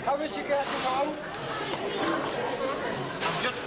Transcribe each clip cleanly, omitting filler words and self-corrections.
How is you getting on? I'm just...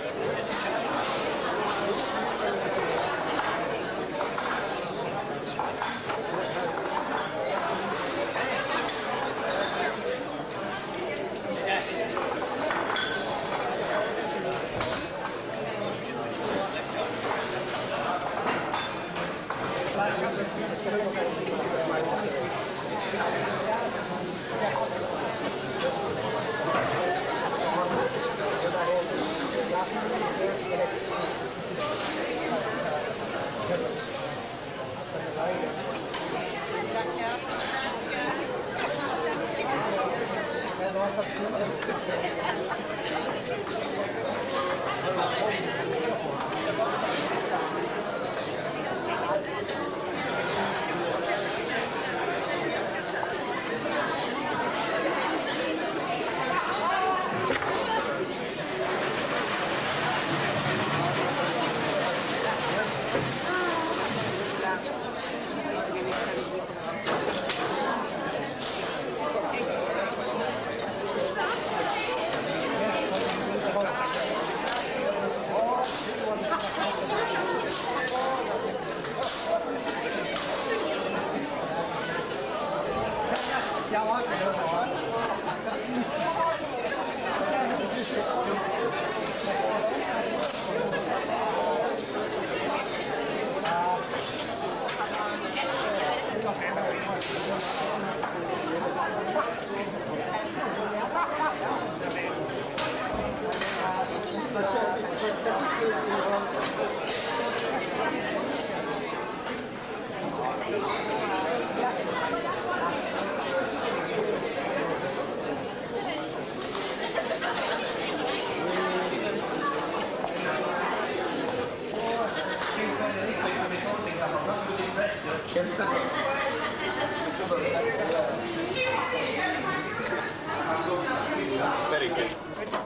Very good.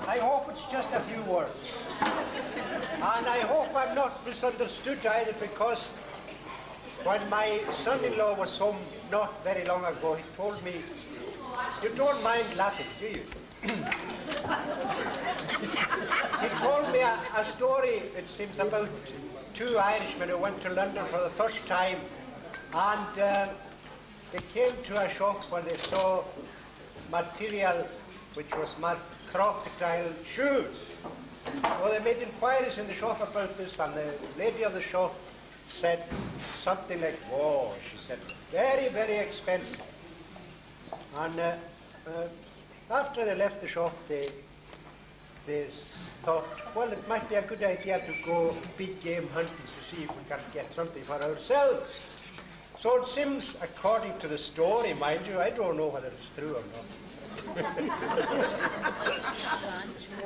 I hope it's just a few words. And I hope I'm not misunderstood either, because when my son-in-law was home not very long ago, he told me, "You don't mind laughing, do you?" He told me a story, it seems, about two Irishmen who went to London for the first time, and they came to a shop where they saw material which was marked crocodile shoes. So they made inquiries in the shop about this, and the lady of the shop said something like, "Whoa," she said, "very, very expensive." And after they left the shop, they thought, well, it might be a good idea to go big game hunting to see if we can get something for ourselves. So it seems, according to the story, mind you, I don't know whether it's true or not.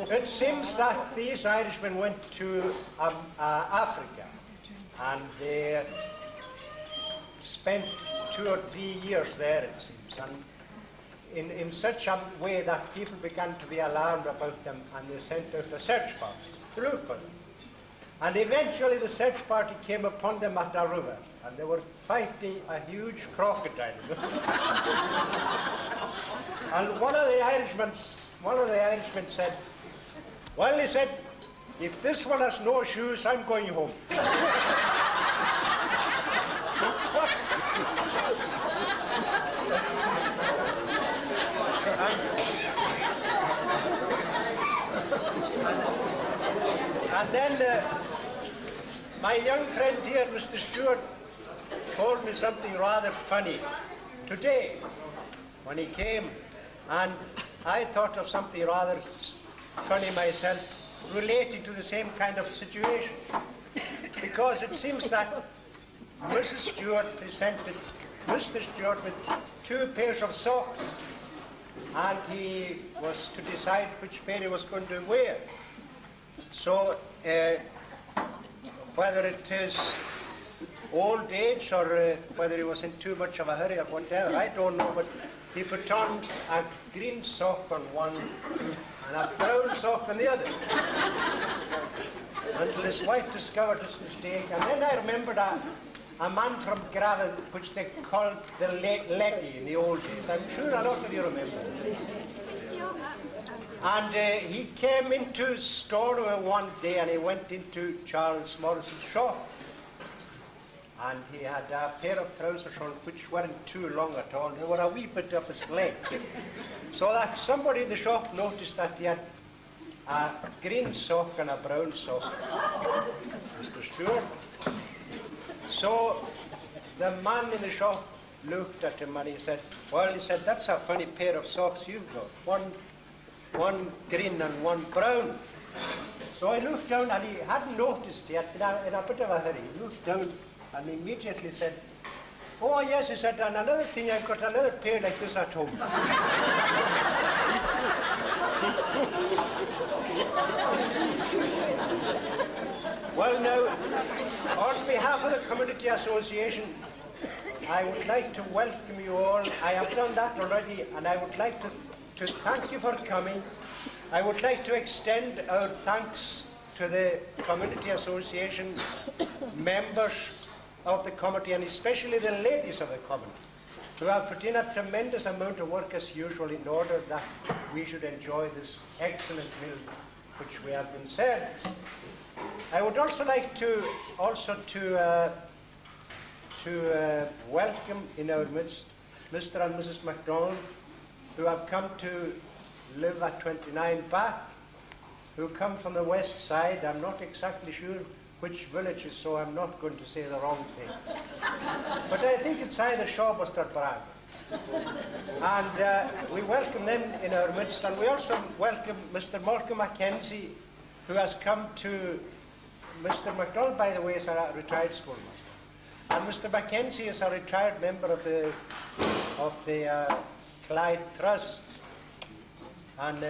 It seems that these Irishmen went to Africa, and they spent 2 or 3 years there, it seems, and in such a way that people began to be alarmed about them, and they sent out a search party to look for them. And eventually the search party came upon them at a river, and they were fighting a huge crocodile. And one of the Irishmen said, well, he said, if this one has no shoes, I'm going home. And then my young friend here, Mr. Stewart, told me something rather funny today when he came, and I thought of something rather funny myself relating to the same kind of situation, because it seems that Mrs. Stewart presented Mr. Stewart with 2 pairs of socks, and he was to decide which pair he was going to wear. So whether it is old age or whether he was in too much of a hurry or whatever, I don't know, but he put on a green sock on one and a brown sock on the other, until his wife discovered his mistake. And then I remembered a man from Gravel, which they called the Letty in the old days. I'm sure a lot of you remember. And he came into store one day, and he went into Charles Morrison's shop. And he had a pair of trousers on which weren't too long at all. They were a wee bit up his leg. So that somebody in the shop noticed that he had a green sock and a brown sock. Mr. Stewart. So the man in the shop looked at him and he said, well, he said, that's a funny pair of socks you've got. One green and one brown. So I looked down, and he hadn't noticed yet, in a bit of a hurry. He looked down and immediately said, oh yes, he said, and another thing, I've got another pair like this at home. Well now, on behalf of the Community Association, I would like to welcome you all. I have done that already, and I would like to thank you for coming. I would like to extend our thanks to the Community Association members of the committee, and especially the ladies of the committee, who have put in a tremendous amount of work as usual in order that we should enjoy this excellent meal which we have been served. I would also like to welcome in our midst Mr. and Mrs. MacDonald, who have come to live at 29 Bath, who come from the west side. I'm not exactly sure which villages, so I'm not going to say the wrong thing. But I think it's either Shaw or Strathbarag. And we welcome them in our midst, and we also welcome Mr. Malcolm Mackenzie, who has come to... Mr. MacDonald, by the way, is a retired schoolmaster. And Mr. Mackenzie is a retired member of the Clyde Trust. And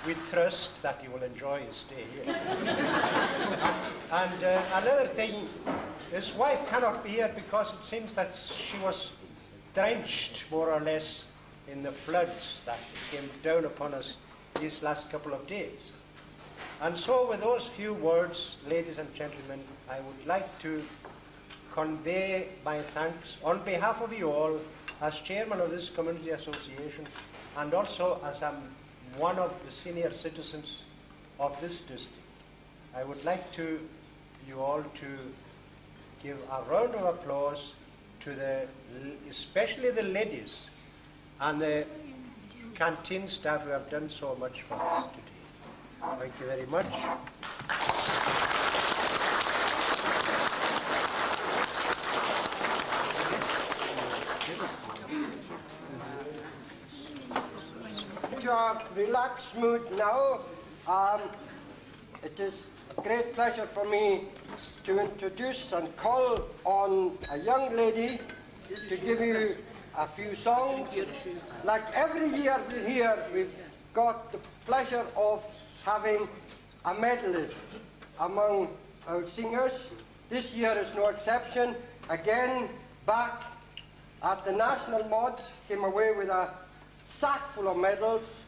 we trust that he will enjoy his stay here. And another thing, his wife cannot be here because it seems that she was drenched, more or less, in the floods that came down upon us these last couple of days. And so with those few words, ladies and gentlemen, I would like to convey my thanks on behalf of you all as chairman of this community association, and also as one of the senior citizens of this district. I would like you all to give a round of applause to especially the ladies and the canteen staff who have done so much for us today. Thank you very much. To a relaxed mood now. It is a great pleasure for me to introduce and call on a young lady to give you a few songs. Like every year we're here, we've got the pleasure of having a medalist among our singers. This year is no exception. Again, back at the National Mod, came away with a sack full of medals,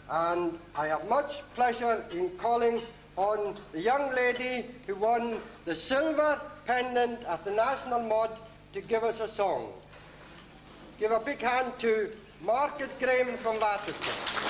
and I have much pleasure in calling on the young lady who won the silver pendant at the National Mod to give us a song. give a big hand to Margaret Graham from Waterton.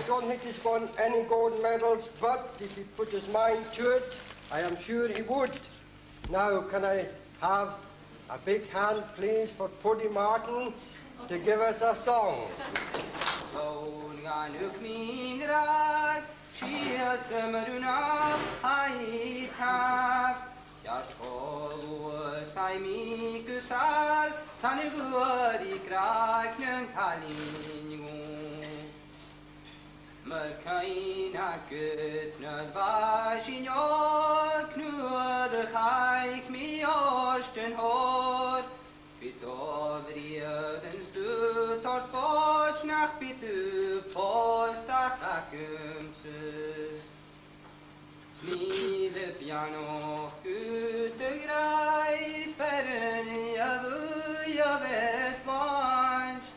I don't think he's won any gold medals, but if he put his mind to it, I am sure he would. Now, can I have a big hand, please, for Puddy Martin to give us a song? Merkeina gut nødvars I njøk nøde haik mi årsten hår Bitt over I øden stut hårt bort Snakk bitt upp på stakkumse Smile piano gute grei Ferren I vuja vestvansk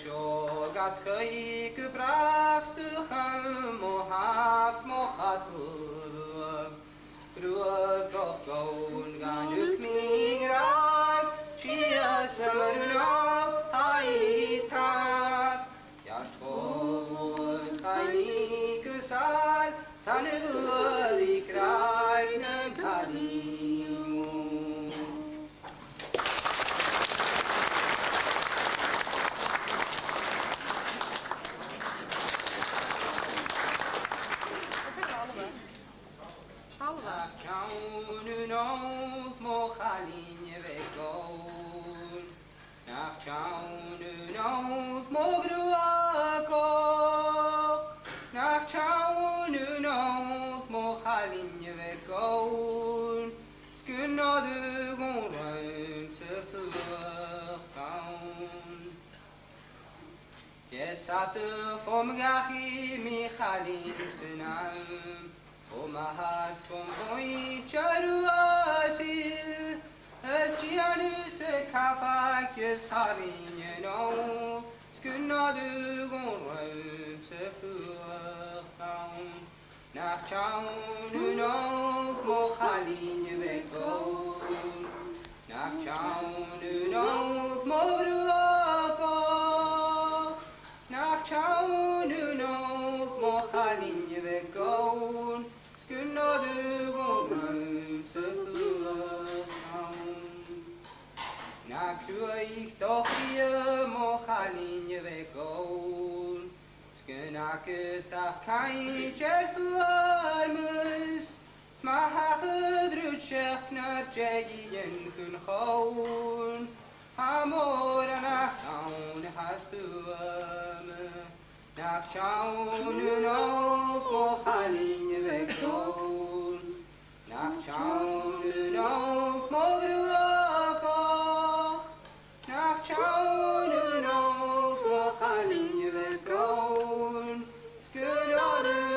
Sjågat høyke brakst du ham og havs måhat hurv. Brøk og gån gan ut min rak, skia sømmer nok hai taf. Jast gås hai miku sal, sanne gud I krajnen kalimu. Satte vom gachi mi khalin sunam Oma hat vom boi charu asil Es gianus kafak es tarin no Skunna du gon se furtaun Nach chaun no mo khalin veko Nach chaun no mo Chaunu no mo halin ve goun skunna du gon se Na kruik doch ie mo halin ve goun skunna ke ta kai jet armes sma ha drut chefner jegien kun goun Amor nachtaun hast du nachtaun auf Mochalin wegdol nachtaun auf Mogruafa nachtaun auf Mochalin wegdol skudade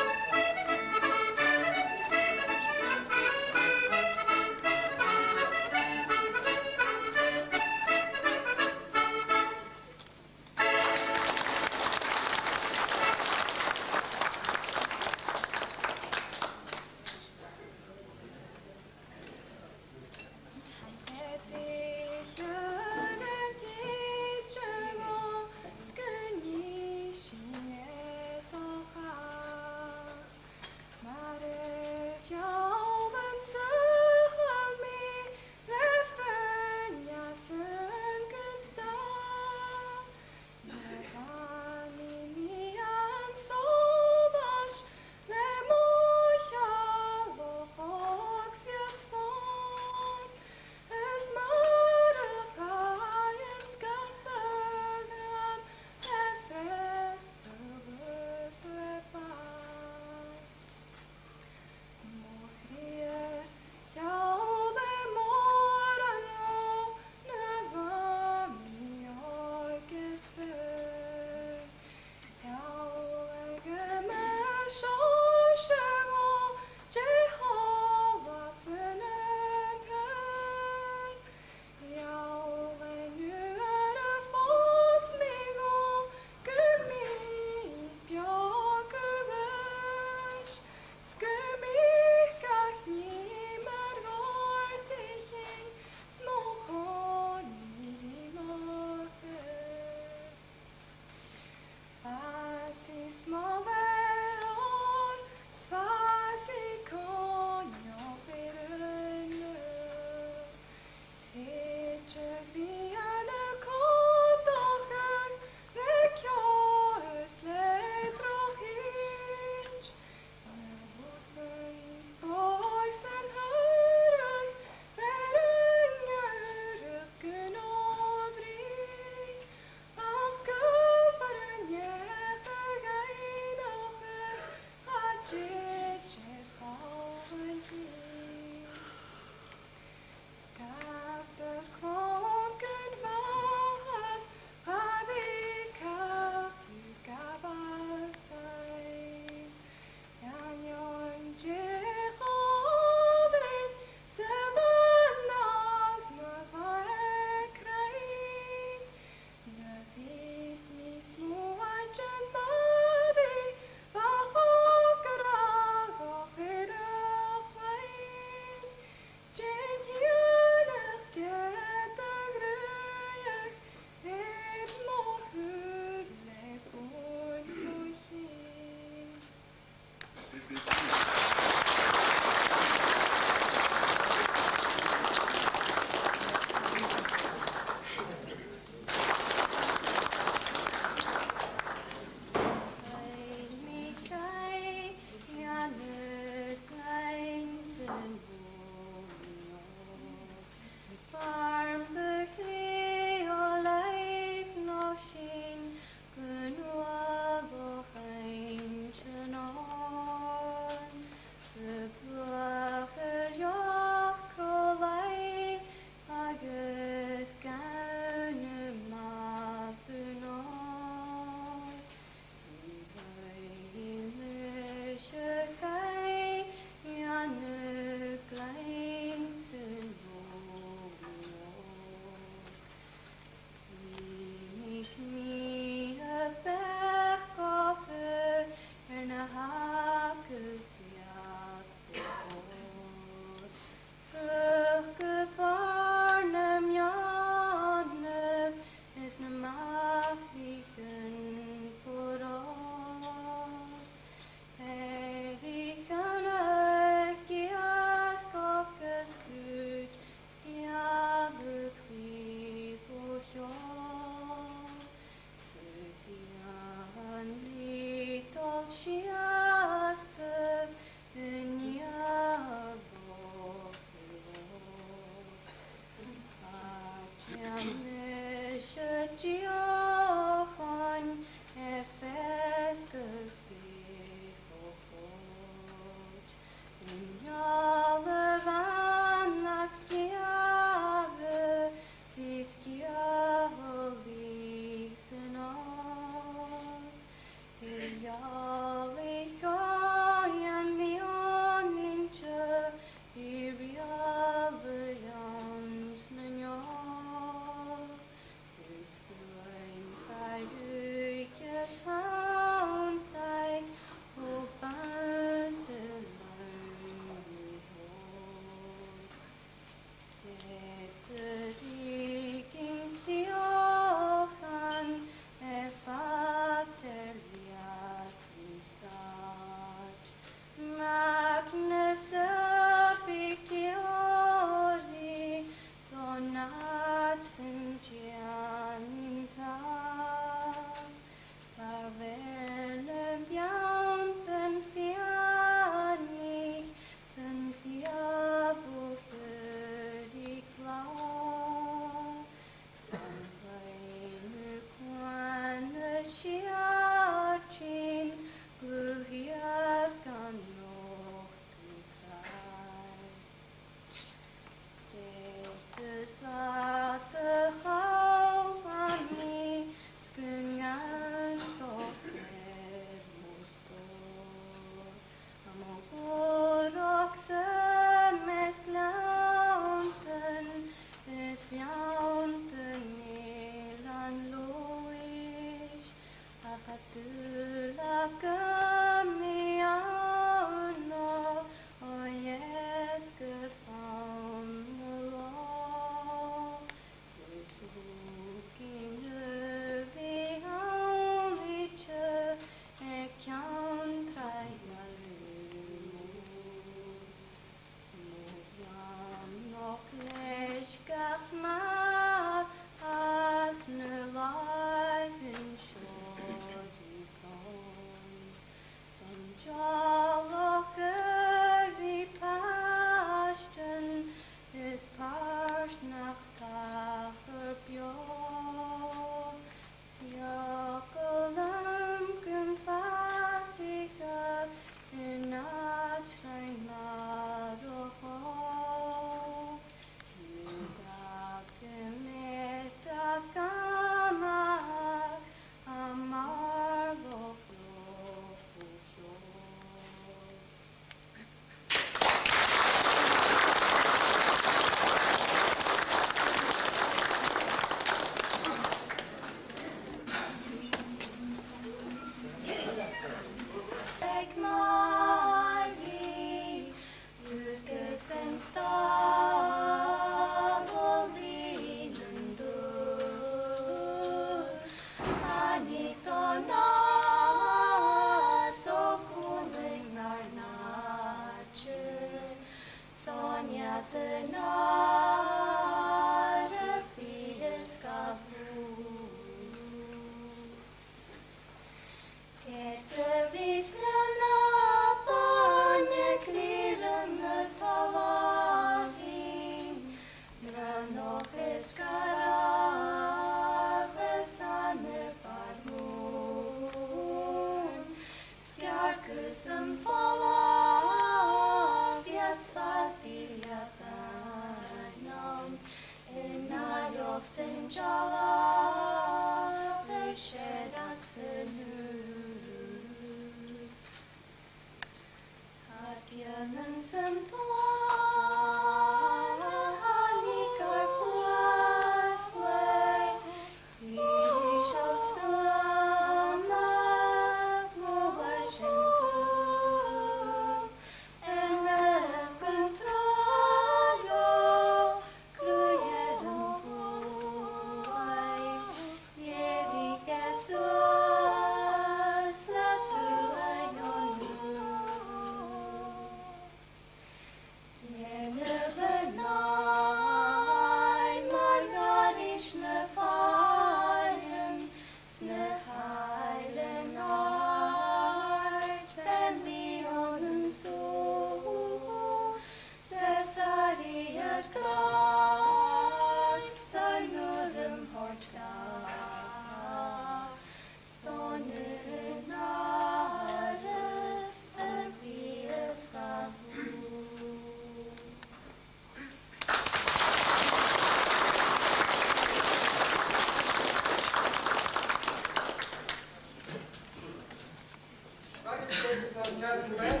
gentlemen.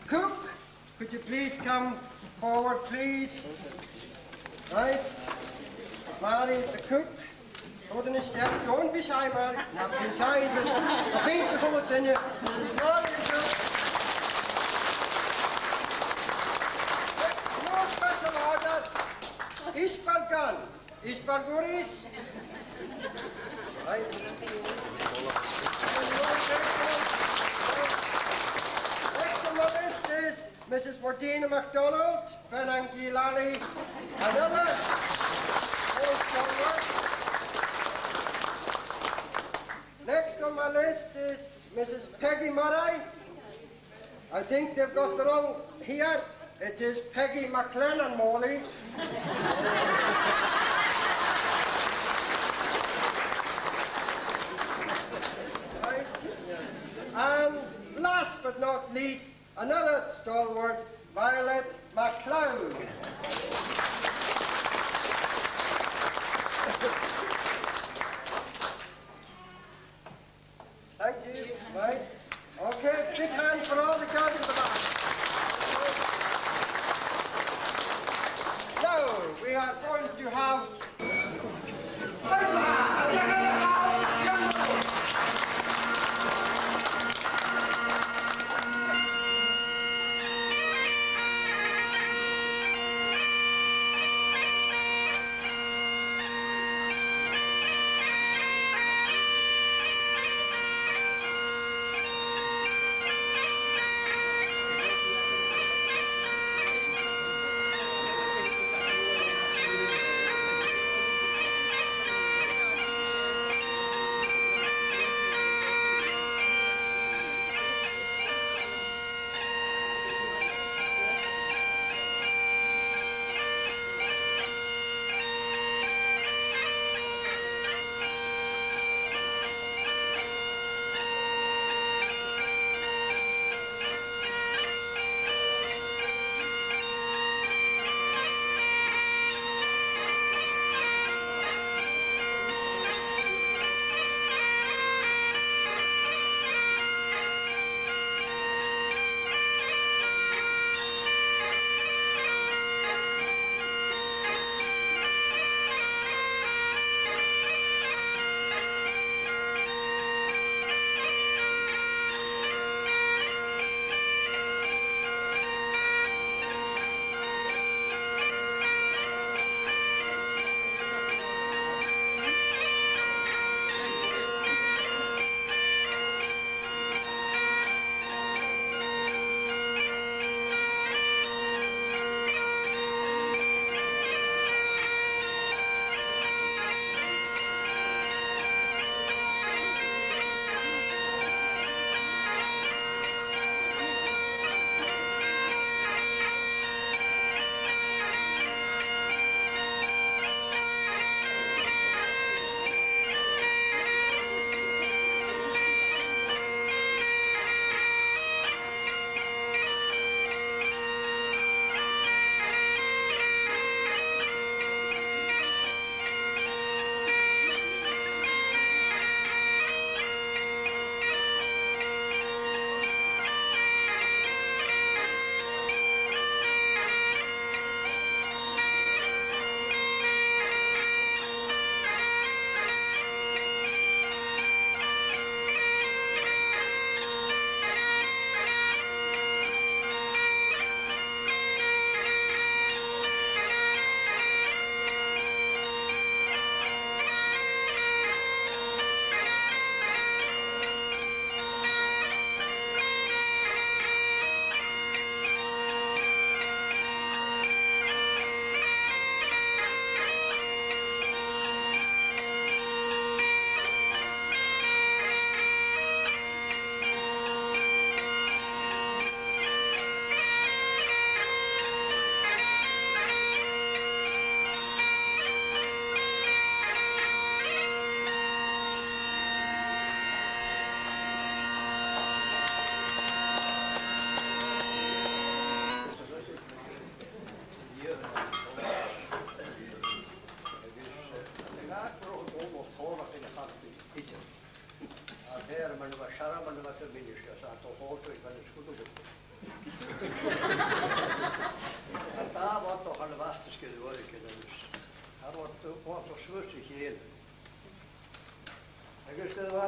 Cook, could you please come forward, please? Right. Mary, the cook. Hold in a step. Don't be shy, Mary. Not be shy. I think the whole thing. This is not the cook. No special order. Isbalgan. Isbalguris. Right. Next on the list is Mrs. Wardina MacDonald, Benangi Lally, another old stalwart. Next on my list is Mrs. Peggy Murray. I think they've got the wrong here. It is Peggy McLennan Morley. Right. And last but not least, another stalwart, Violet MacLeod. Thank you. Right. Okay, big hand for all the girls at the back. Now, we are going to have...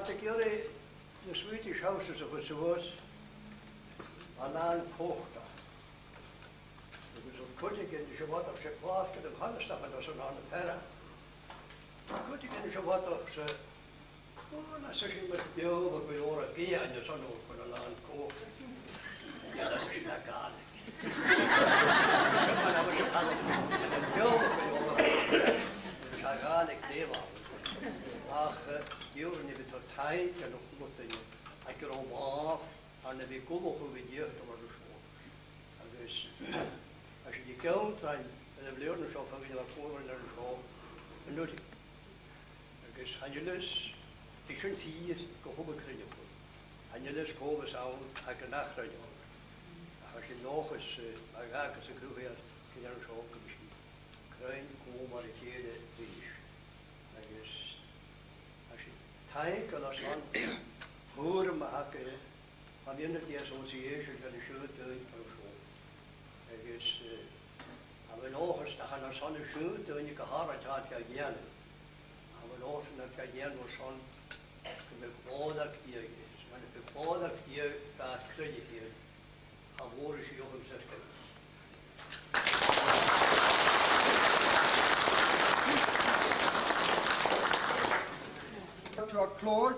the Gary, the Swedish houses of us was a land kochta. There was a cutting in the Shabbat of Sheklas, and the Hanstaf and us on the Pera. Cutting in the Shabbat of I said, you must be over with all a gear and the son of a land kochta. Yeah, that's not garlic. Ach, jaren hebben tot tijd en nog moeten ik er om af en dan weer komen hoe we jeugd over de school. Dus als je die kent en de leerden zo van je naar voren naar de school, dan doe je. Dus aan je lus, ik vind 4 gehoben krijgen. Aan je lus komen zou ik een nacht rijden. Als je nog eens raak als een groep hebt, kun je er zo ook misschien krijgen, komen maar het hele is. Dus als je tijd kan als man horen maken, dan ben je die association van de schuld van de school. Dus als we nog eens dan gaan naar zo'n schuld en je gehaald had, ja gerne. Als we nog eens dat ja gerne was zo'n bevorderd hier is. Maar de bevorderd hier gaat krijgen hier. Humorous je ook zegt. To a close.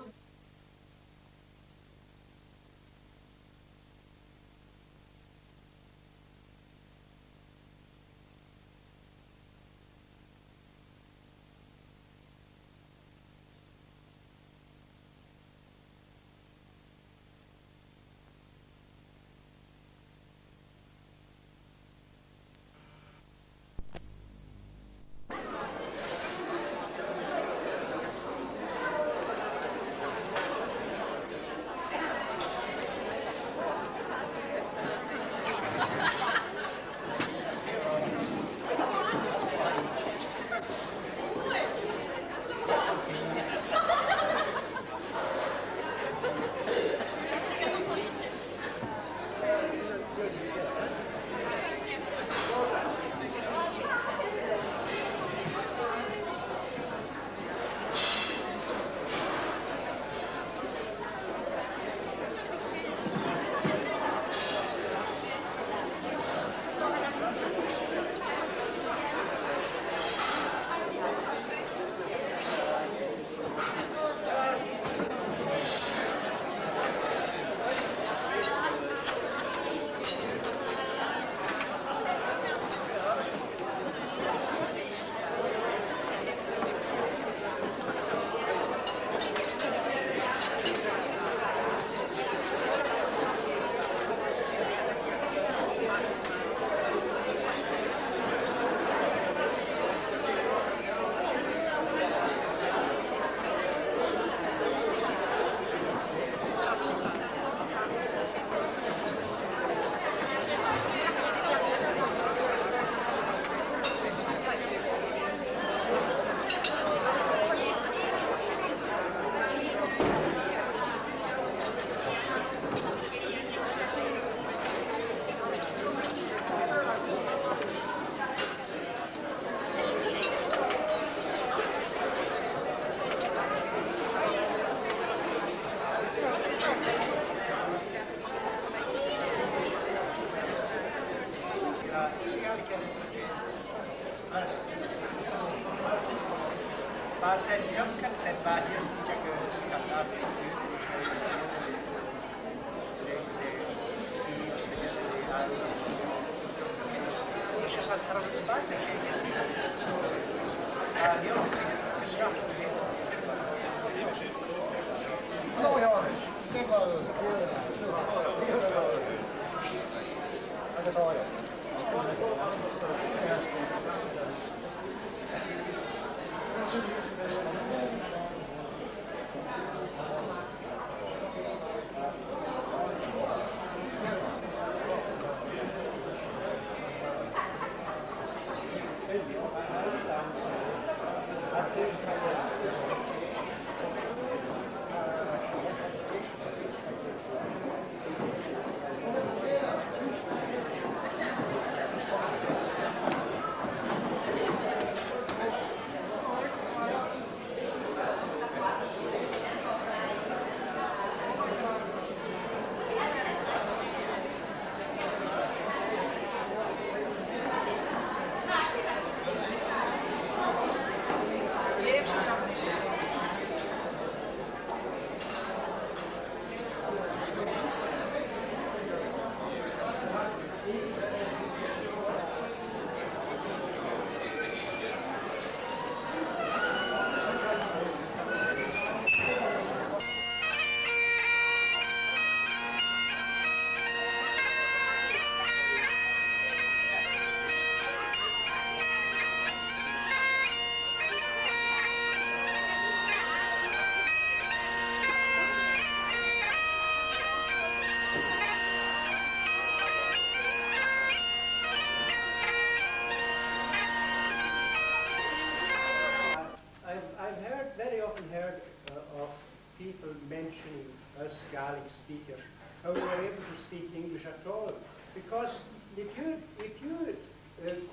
speakers, how they were able to speak English at all. Because if you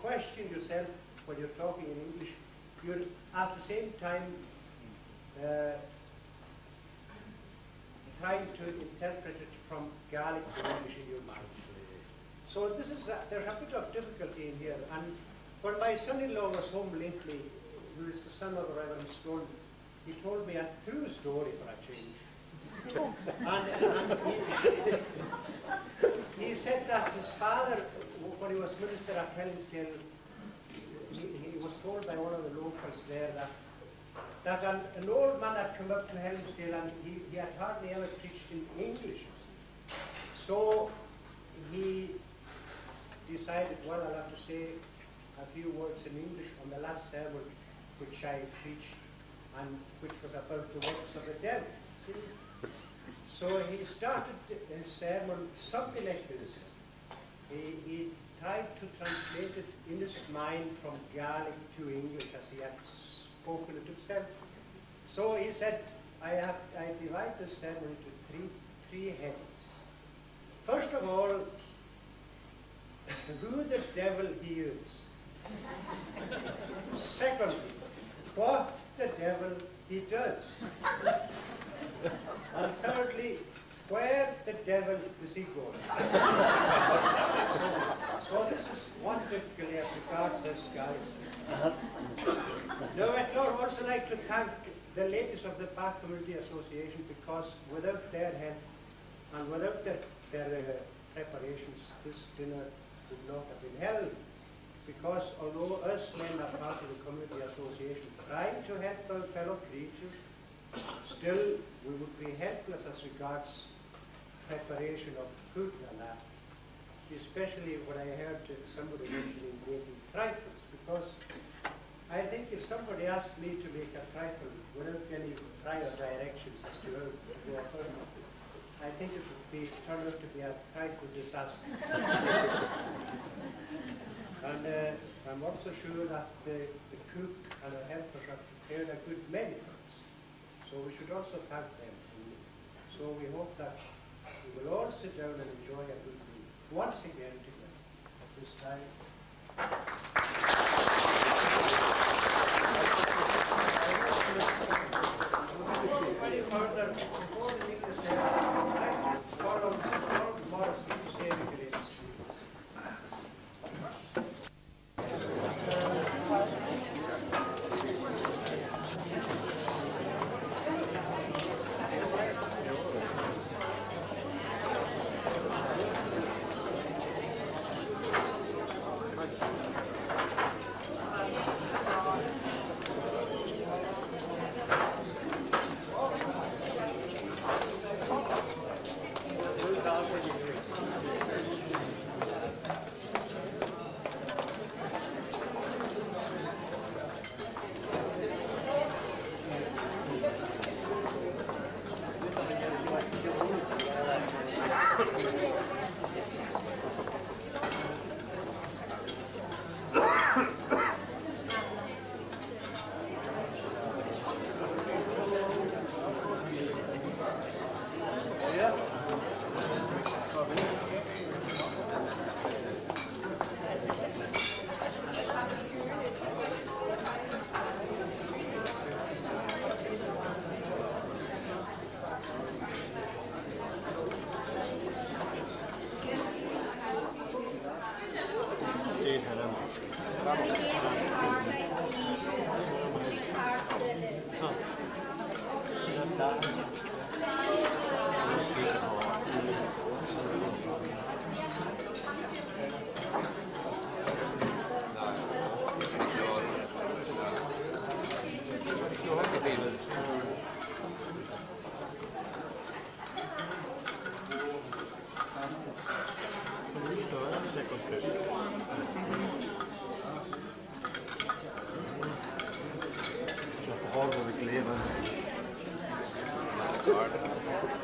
question yourself when you're talking in English, you're at the same time trying to interpret it from Gaelic to English in your mind. So this is there's a bit of difficulty in here. And when my son-in-law was home lately, who is the son of the Reverend Stone, he told me a true story for a change. and he said that his father, when he was minister at Helensdale, he was told by one of the locals there that an old man had come up to Helensdale and he had hardly ever preached in English. So he decided, well, I'll have to say a few words in English on the last sermon which I preached, and which was about the works of the devil. See? So he started his sermon something like this. He tried to translate it in his mind from Gaelic to English as he had spoken it himself. So he said, I divide this sermon into three headings. First of all, who the devil he is. Secondly, what the devil he does. And thirdly, where the devil is he going. So this is one difficulty as regards this, guys. Now I'd also like to thank the ladies of the Bath Community Association, because without their help and without their preparations, this dinner would not have been held. Because although us men are part of the Community Association trying to help our fellow creatures, still we would be helpless as regards preparation of food and that. Especially when I heard somebody mentioning making trifles, because I think if somebody asked me to make a trifle without any prior directions as to how to go about it, I think it would turn out to be a trifle disaster. And I'm also sure that the cook and the helpers have prepared a good menu for us. So we should also thank them. So we hope that we will all sit down and enjoy a good meal once again together at this time. Any further, before the meeting is there, I'd like to follow Humorous to say the grace.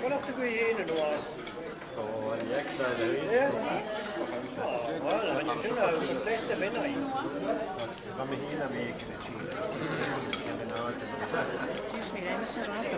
We'll have to go in and all. Oh, the extra there. Yeah. Well, and you should know, the place to be nice. Come hit me in the Chile. Excuse me, I'm a serrato.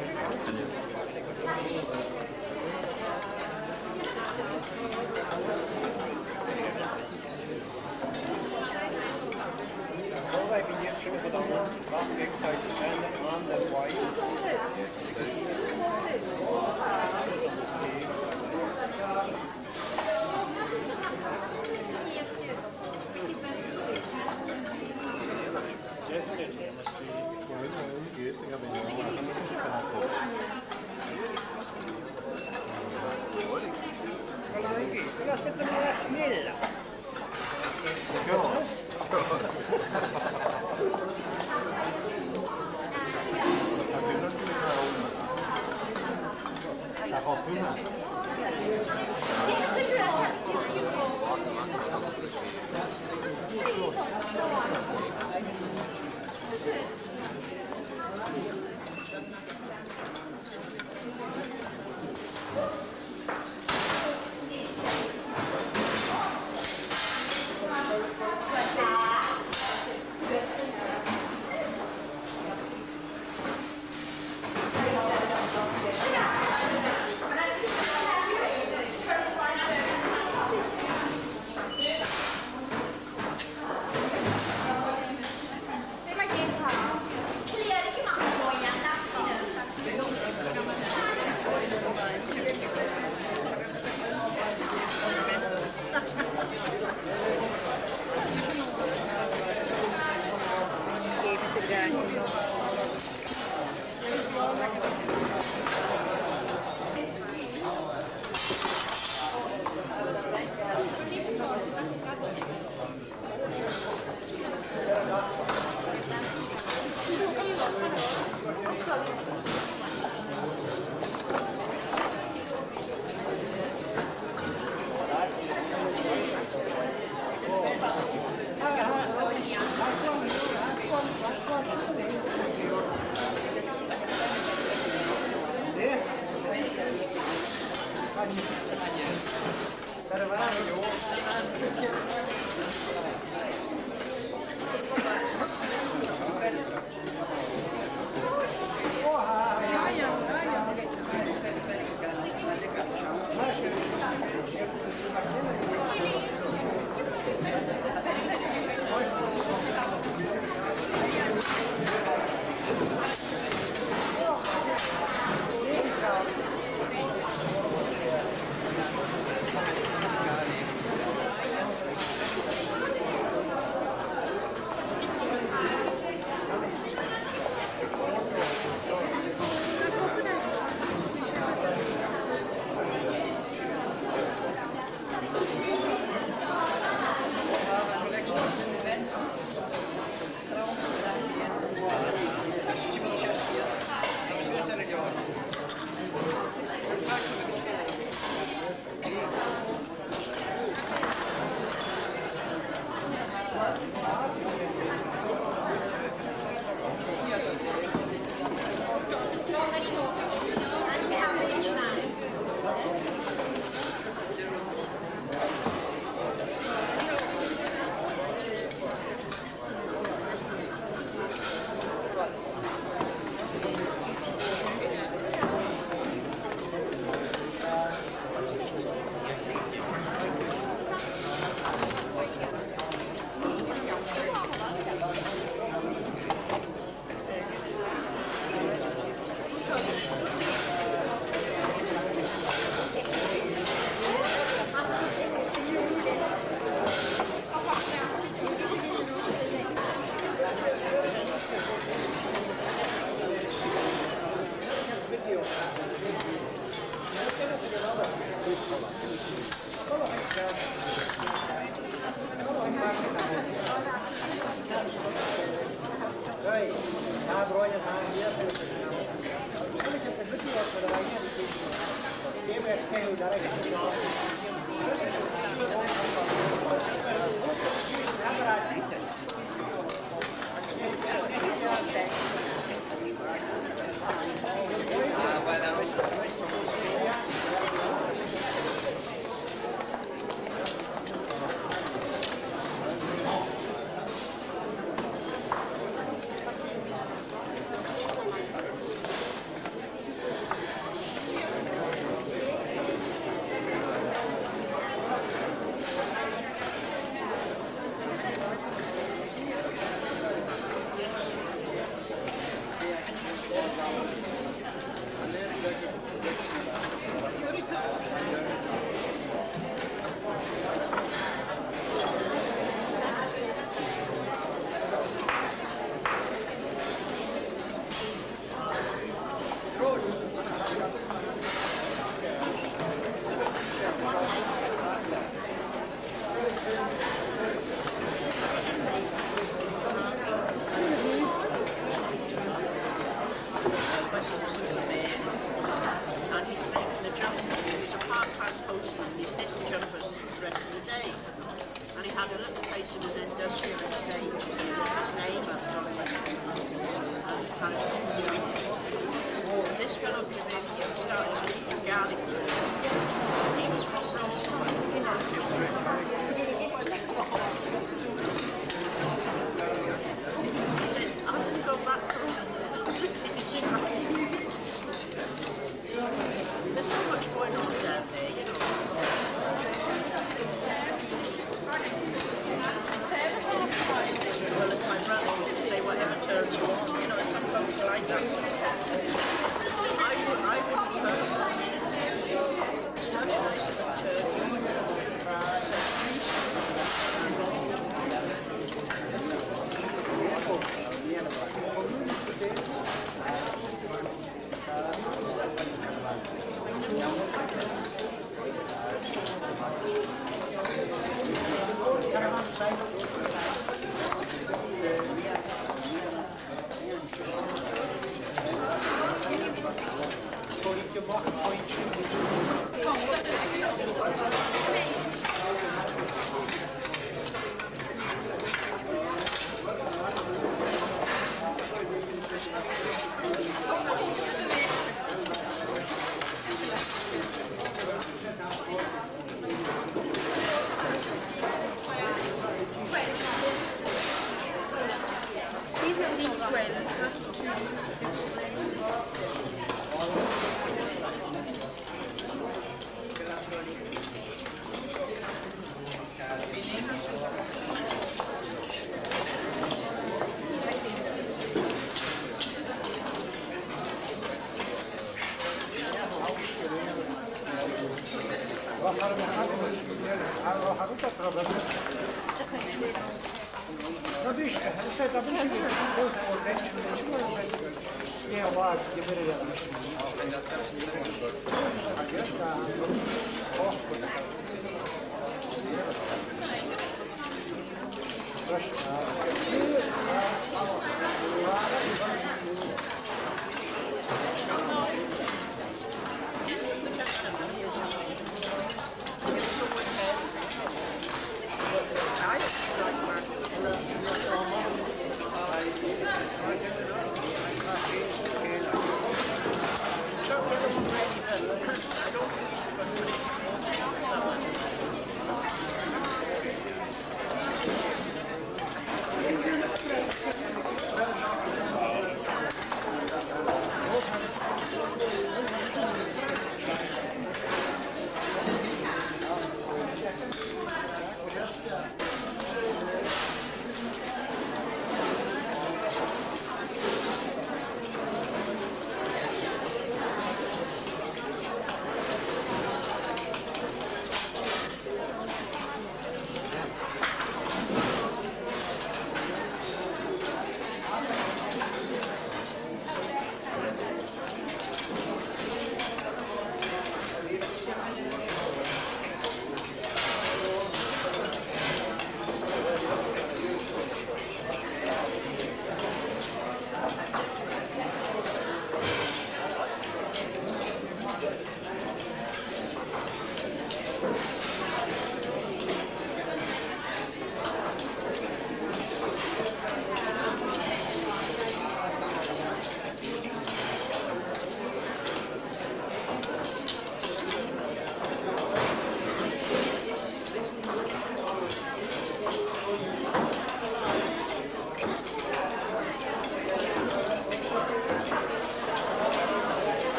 to an industrial estate with his name up on it. This fellow came in here and started speaking Gaelic to him. He was from some sort of, he said, I can go back home. There's so much going on down there, you know. Well, as my brother used to say, whatever turns you on, you know, some folks like that. I wouldn't personally. It's much nicer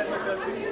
than turkey.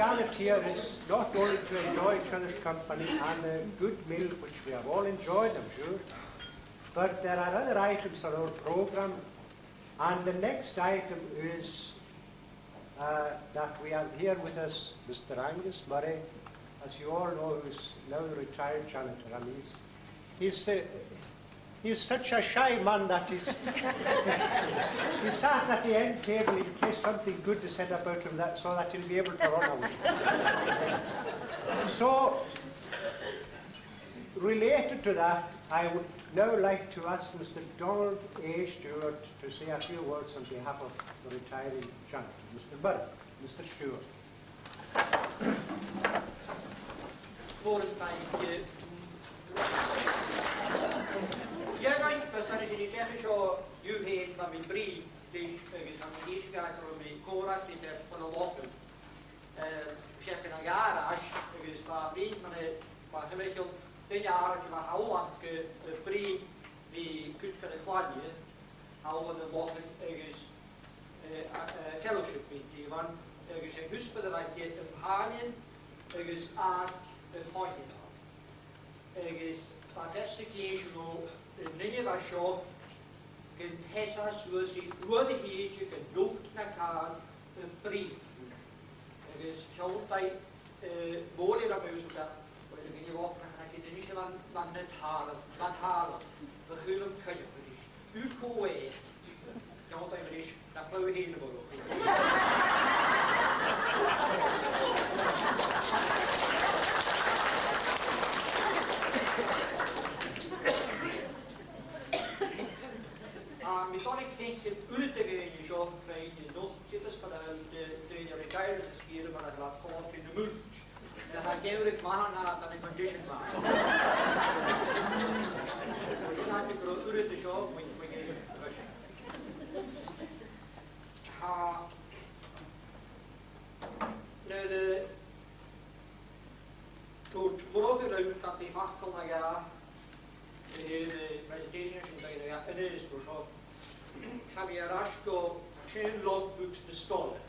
gathered here is not only to enjoy each other's company and a good meal, which we have all enjoyed, I'm sure, but there are other items on our programme, and the next item is that we have here with us Mr. Angus Murray, as you all know, who's now a retired janitor, and he's such a shy man that he sat at the end table in case something good is said about him, so that he'll be able to run away. So, related to that, I would now like to ask Mr. Donald A. Stewart to say a few words on behalf of the retiring janitor. Mr. Burke, Mr. Stewart. Jagain, pastor is in the chef show, you hate from the brief, this is on the East Gate or the Korak, in the Ponolokan. Chef in a garage, it is for brief, maar gemiddeld 10 jaar dat je maar Holland brief, die kunt van de kwadje, Holland en Lokken, is fellowship met die, want er is een husband dat je een haalien, er is aan een hooien. Er is fantastic year, in many was show, in Texas was it really huge, in looked like een brief. Er is zo'n tijd, woorden dat we zo dat, waar je niet wat kan je niet van net halen, we gaan kan je niet. U koe, zo'n tijd is dat we helemaal. We kan ik denk het uit te gaan, zo bij je nog zitten van de retired skiën, maar dat laat gewoon in de muur. Dan ga ik eigenlijk maar naar dan een condition maken. Dus dan heb ik er uit te zo, moet je rushen. Tot morgen uit dat die achtel naar ja, de meditation is bij ja, en het is voor zo. Gaan we rasko geen logbooks bestellen.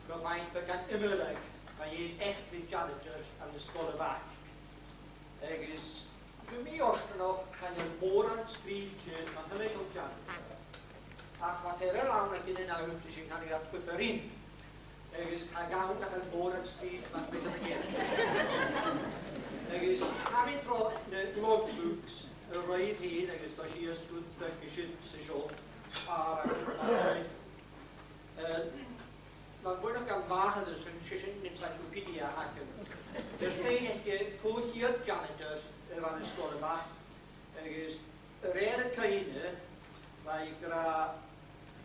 Dat meint we kan immer like, maar je echt de janitors aan de scholen wacht. Er is voor mij ook nog kan je morgen schrijven van de legal janitor. Ach, wat er heel lang in een uit te zien, kan ik dat goed erin. Er is geen gang dat een morgen schrijven van de legal. Er is gaan de logbooks right hier, er is dat je eerst goed geschützt zo. Man wordt ook aan wagen, dus een session encyclopedia haken. Er zijn voor hier janitors van de school wacht. Er is rare kleine, waar ik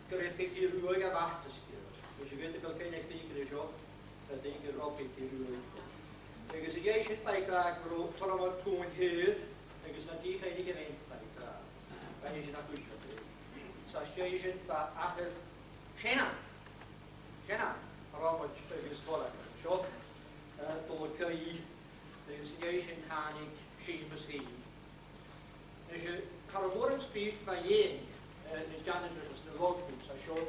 krijg hier ruige wachten speelt. Dus je weet wel geen tekenen zo, dat denk ik ook in die ruige. Er is een jeetje bij elkaar voor wat gewoon hier. Er is natuurlijk geen gemeente bij elkaar. Waar je ze naar goed gaat. Association by achter China, Robert is voller. Zo, door KI, de association kan ik zien beschrijven. Dus je kan een woord spreken van je, de janitors de logboek, zo.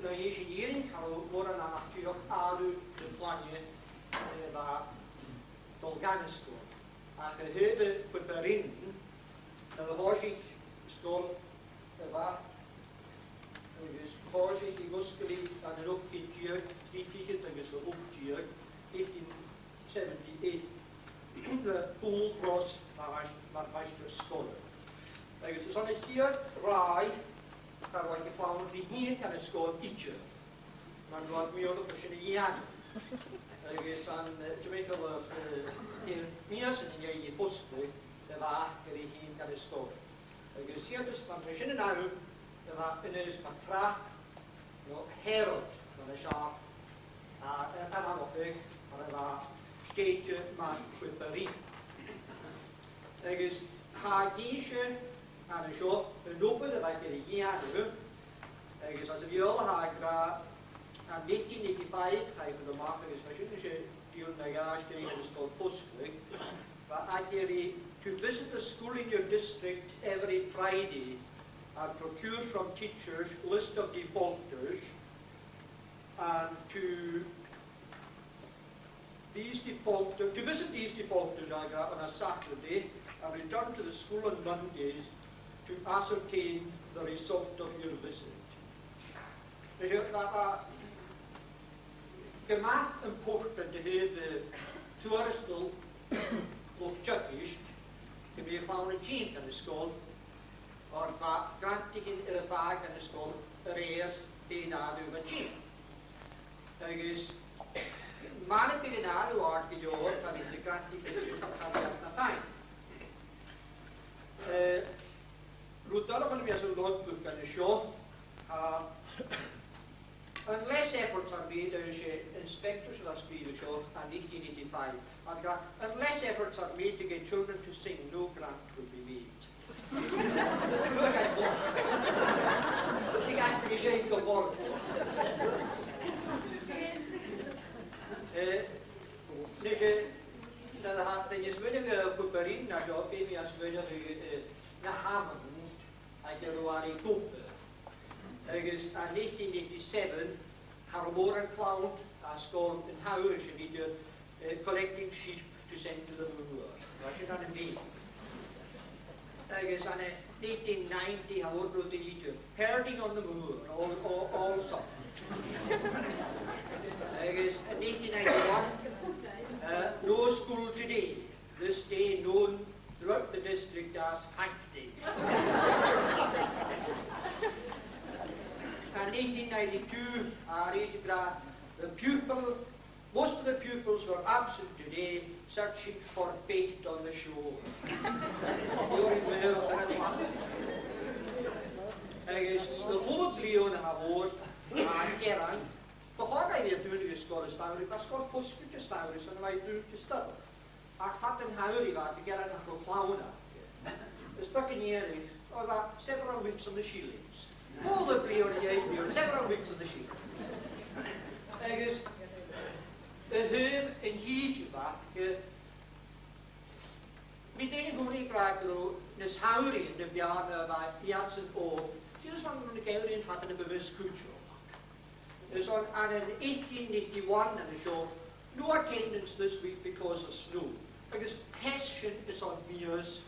De engineering kan een woord aan natuurlijk alu de planje waar dolganen staan. Achter hele prepareren, de logic stond. Waar dus voorzichtig gosgeliefd aan een opgetuurd, die vliegtuigen zo opgetuurd, 1878, de Pool Cross, waar was de scholen. Dus zo'n hier rij, daar wordt gevouwen, die hier kan het school ietsje, maar wat meer op verschillende jaren. Dus aan Jamaica, in Mias en in je posten, de waar, die hier kan het school. Dus hier is van verschillende namen, er is van vraag, Herod van de schaap, en dan nog weg, maar er was steedje, maar goed bericht. Er is haagje aan de schaap, een lopen, dat wij de jaren, er is als we alle haag, aan 1995, ga ik de maken, is verschillende jaar steken, dat is called postelijk, maar to visit the school in your district every Friday and procure from teachers list of defaulters and to to visit these defaulters on a Saturday and return to the school on Mondays to ascertain the result of your visit. Gemacht important to hear the touristical of Turkish to be found a change in the school or granting in a bag in the school rare day over change. I guess man be in all art the or that is the granting in the fine. Rudolph was a logbook and a show. Unless efforts are made, inspectors of the speed show in 1885, unless efforts are made to get children to sing, no grant will be made. Look at that. I can't be ashamed of all. Den je zwinige puperin na job, baby as zwinige na haven, I get a coupe. In 1987, Harbour found a school in Humorous collecting sheep to send to the moor. Wat je dan een beetje? In 1990, Harbour wrote the leader, herding on the moor, all summer. In 1991, no school today, this day known throughout the district as Hank Day. In 1992, most of the pupils were absent today, searching for bait on the shore. The whole Leon Award and Geran, before I went to the school of Stanley, I school posted to Stanley, and I do to study. I had in Howry that to get in a clown. The Buccaneering, or that several weeks on the shillings. All the play on the 8 years, several weeks on the sheep. I guess the home in Hijaba, we didn't go to Gregor, this Howry in the Biana by Janssen O. She was one of the Gowrian had a bewusst culture. There's on and in 1881 and the show, no attendance this week because of snow. Because Hessian is on Mears.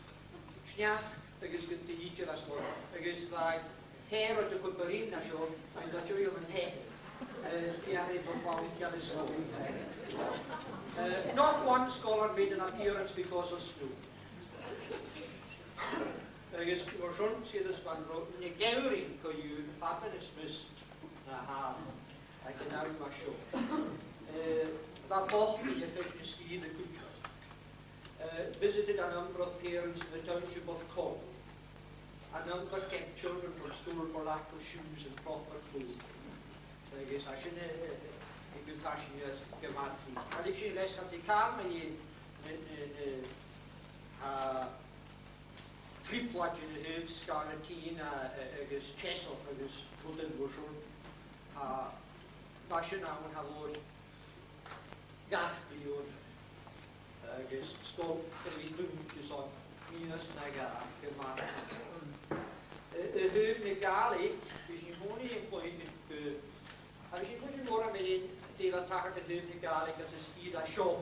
Yeah, because the teacher as well. Because like hair at the Cooperine show, and that's your own hair. Not one scholar made an appearance because of snow. I guess we shouldn't see this one wrote, Negauring, because you pattern is missed. I can now my show. That both me a fitness ski the culture. Visited a number of parents in the township of Cornwall. A number kept children from school for lack of shoes and proper clothing. I guess I shouldn't be good fashion years gemacht. And if she less had the car, tripwatch in the hoofd, scarletine, I guess Chessel, I guess wooden bushel. Fashion, I would have word Gaffley or I guess stop the boom is on minus naga gemacht. The legale is niet mooi in point. Als je moet morgen met een deeltaker de legale als een ski dat show,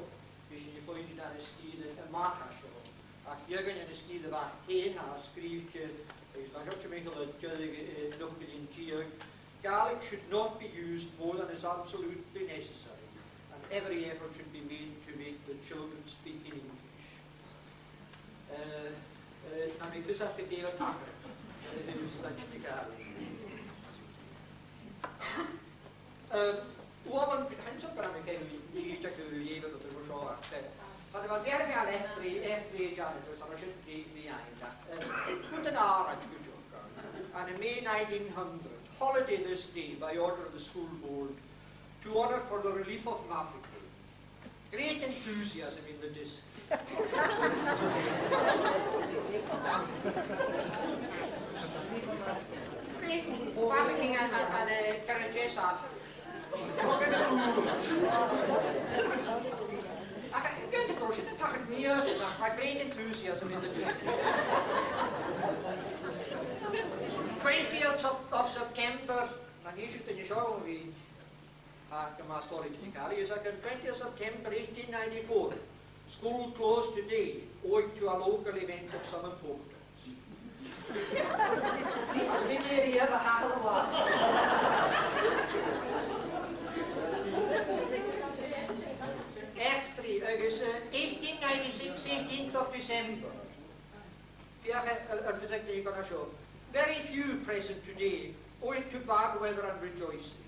is je point naar een ski een maga show. Als je gaan in een ski dat waar heen has schrijft je, is dan ook je meestal het jullie nog in tier. Gaelic should not be used more than is absolutely necessary, and every effort should be made to make the children speak in English. And because I think they are talking, it is such the Gaelic. Oven, hands up, I'm going to check the Yever of the Roshua. So there was very well F3 janitors, and I shouldn't be behind that. Put an R at good job. And in May 1900, holiday this day by order of the school board to honour for the relief of Mafeking. Great enthusiasm in the district. Great Mafeking and Karajesat. I get the course, it took me years enough, my great enthusiasm in the district. 20th of September, dan is het in de show weer. Theological is like on 20th September 1894. School closed today, owing to a local event of some importance. I think you ever had a lot. After August 1896, 18th of December. Very few present today, owing to bad weather and rejoicing.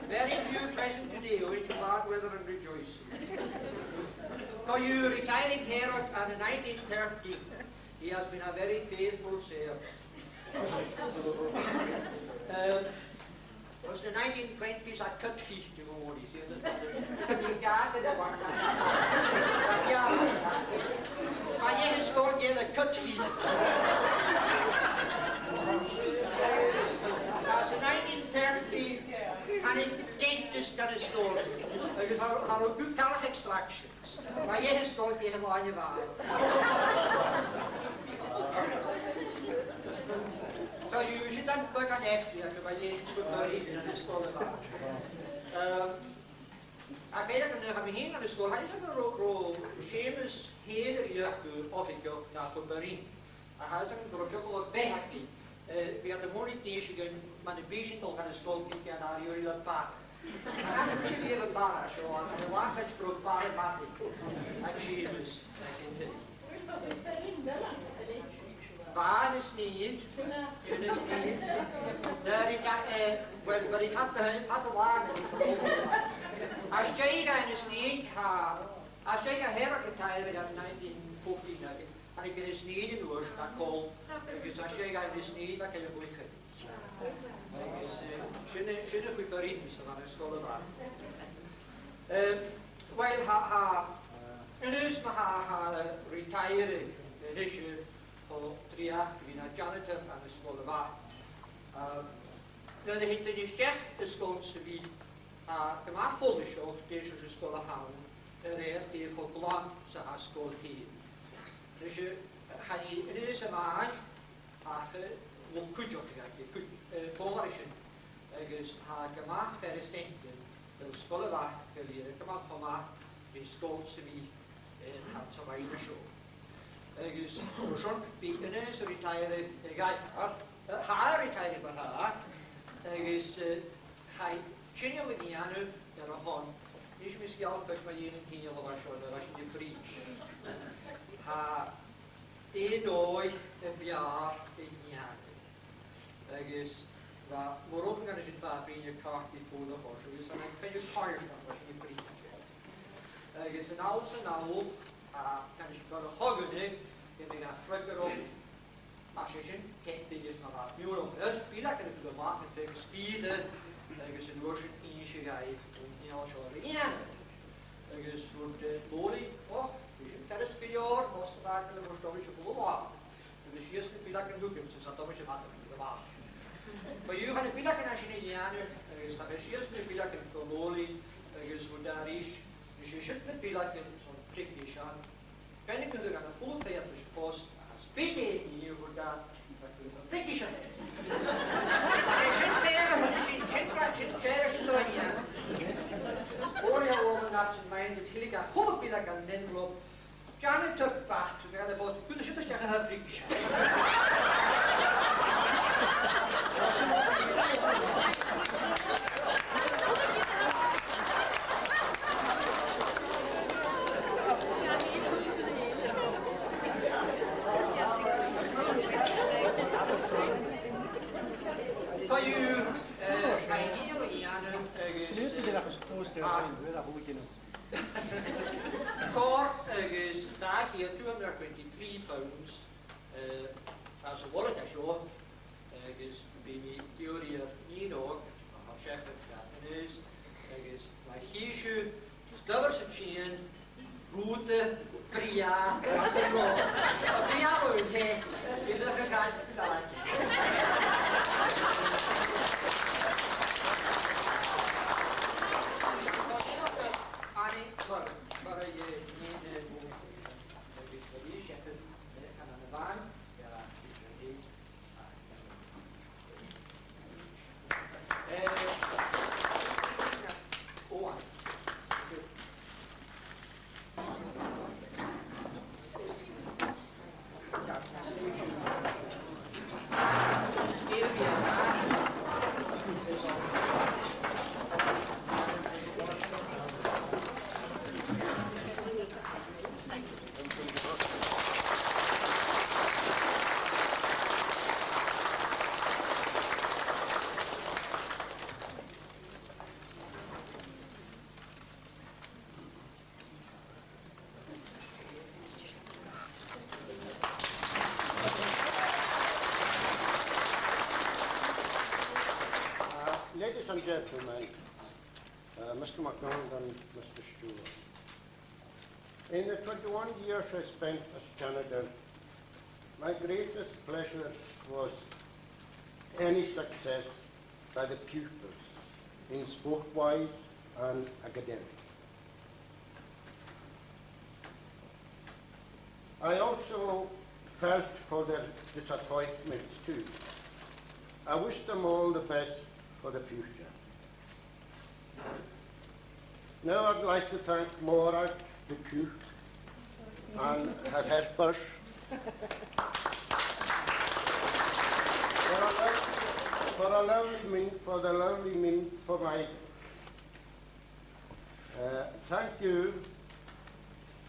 Very few present today, owing to bad weather and rejoicing. For you retiring here on the 1913, he has been a very faithful servant. Was the 1920s a cut feast to all these years. Maar je is gewoon geen cut feast. Als in 1930 had ik dentist kunnen storen. Dus had ook buccal extractions. Maar je is gewoon geen lanje waren. So you should not put an F here, but you should put in the school of art. I made it in the beginning of the school. I just have a Seamus here, you of it go now for Berlin. I had some project of Behaki. We had the morning station, man, the patient of the school, you can are you a part. I actually have a bar, so I'm a language broke bar and Seamus. Waar is niet, well, but it had the lager. Als jij is niet, als jij herretired in 1914, en ik ben niet in Oors, dat kool, dus als jij is niet, dan kan je goed gaan. Dus, schöne goed erin, van de school waar. Well, en dus retired, dus voor 3 jaar ben ik janitor aan de school waar. Nou, de hitte die chef is gewoon te wie gemaakt volgens deze school houden. Er die voor belang ze haar school hier. Dus je gaat in deze maand wat kun je voorstellen. Dus haar gemaakt versteken de school waar geleden gemaakt van die school te wie had zo bij de show. Dus schon binnen is retired haar retired bij haar. Dus hij channel in janu der hon. Is misschien al bij mij in hier was je vrij. Ha de dooi de jaar in janu. Dus waarom kan je het waar ben je kaart die voor de hoor. Dus dan kan je kaart was je vrij. Dus een oude kan je wel houden. Ik ben een vlugger op. Als je zin, kijk dit is nog wat meer op. Het is dat ik de maat met de spieren. Dus een woordje in je geeft om in alles te gaan. Dus voor de body, dus een verder jaar was het eigenlijk een stootje voor de laag. Dus hier is de pilak en doeken, dus dat is een maat met de maat. Maar jullie gaan de pilak en als je niet aan dus dat is hier de pilak en voor body, dus voor daar is. Dus je zit met pilak en zo'n prikje aan. Kan ik natuurlijk aan de volgende tijd post spelen hier voor dat prikje aan. Je zit weer, je zit door hier. Hoor je al dat ze mij het gelijk aan goed pilak aan den loop. Janne terug baat, we gaan de post. Kunnen ze dus zeggen het prikje. Is daar hier 223 pounds as a wallet show is baby theory niet ook chef dat is maar hier stubbers en chain route pria pria is er gegaan and gentlemen, Mr. MacDonald and Mr. Stewart. In the 21 years I spent as janitor, my greatest pleasure was any success by the pupils in sport-wise and academic. I also felt for their disappointments too. I wish them all the best for the future. Now I'd like to thank Maura, the cook, and her helpers for the lovely meal for my. Thank you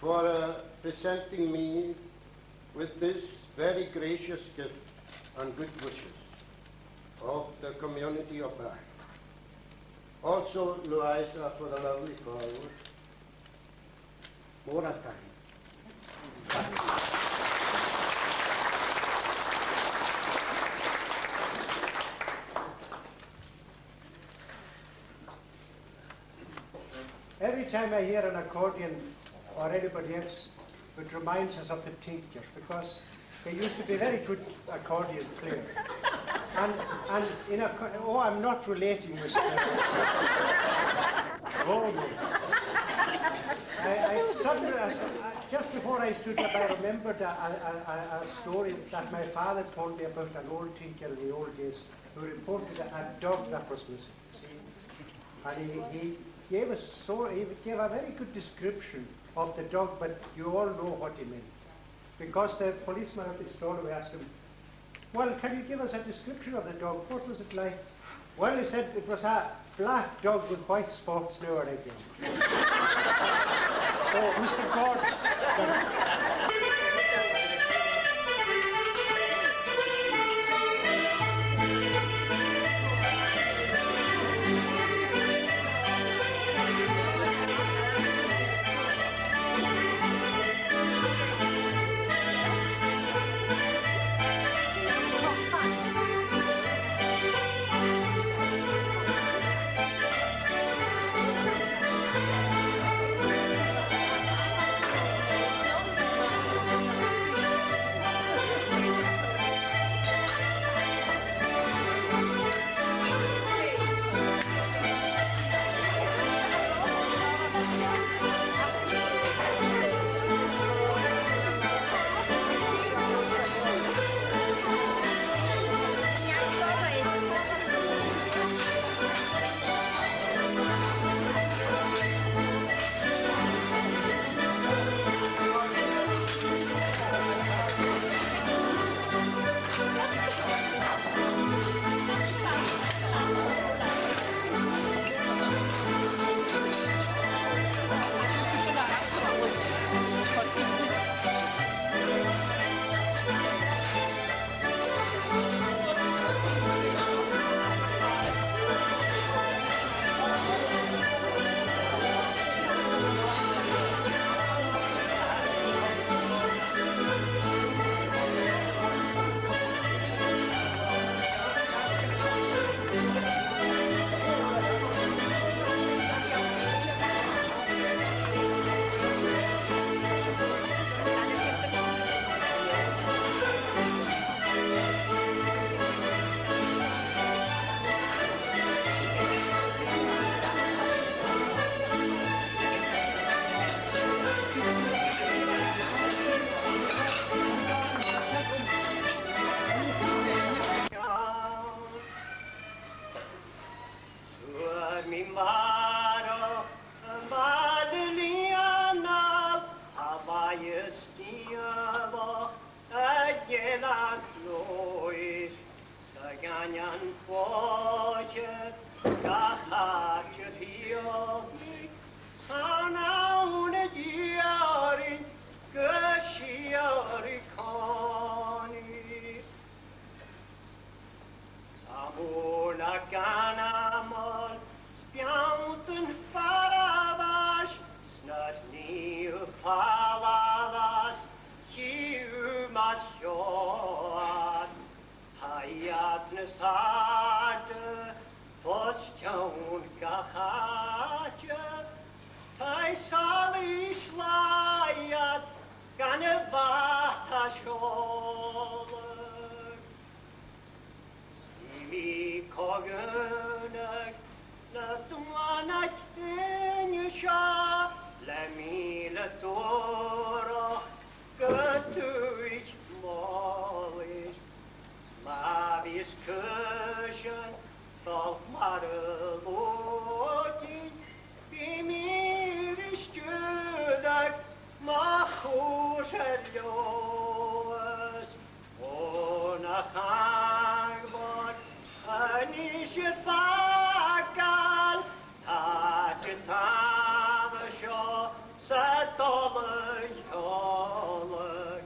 for presenting me with this very gracious gift and good wishes of the community of Black. Also, Louisa, for the lovely flowers. More time. Every time I hear an accordion or anybody else, it reminds us of the teachers, because they used to be very good accordion players. And I'm not relating with oh no. Just before I stood up, I remembered a story that my father told me about an old teacher in the old days who reported a dog that was missing. And he gave a very good description of the dog, but you all know what he meant. Because the policeman at the store asked him, well, can you give us a description of the dog? What was it like? Well, he said it was a black dog with white spots now and again. Oh, Mr. Gordon. Hayat nesade, for Otsjaun gachaatje, hij zal is laaiat, gan y bata sioler. I mi cogynag, na dwanag yn y sia, le mi le doroch, gydwych molis. Slavisch Kirchen, doch Marelodi, wie mir ist Jüdag, mach us erjoes, ohne Hangbord, ein ische Fagal, tatje Tavasho, Satolle Jolle,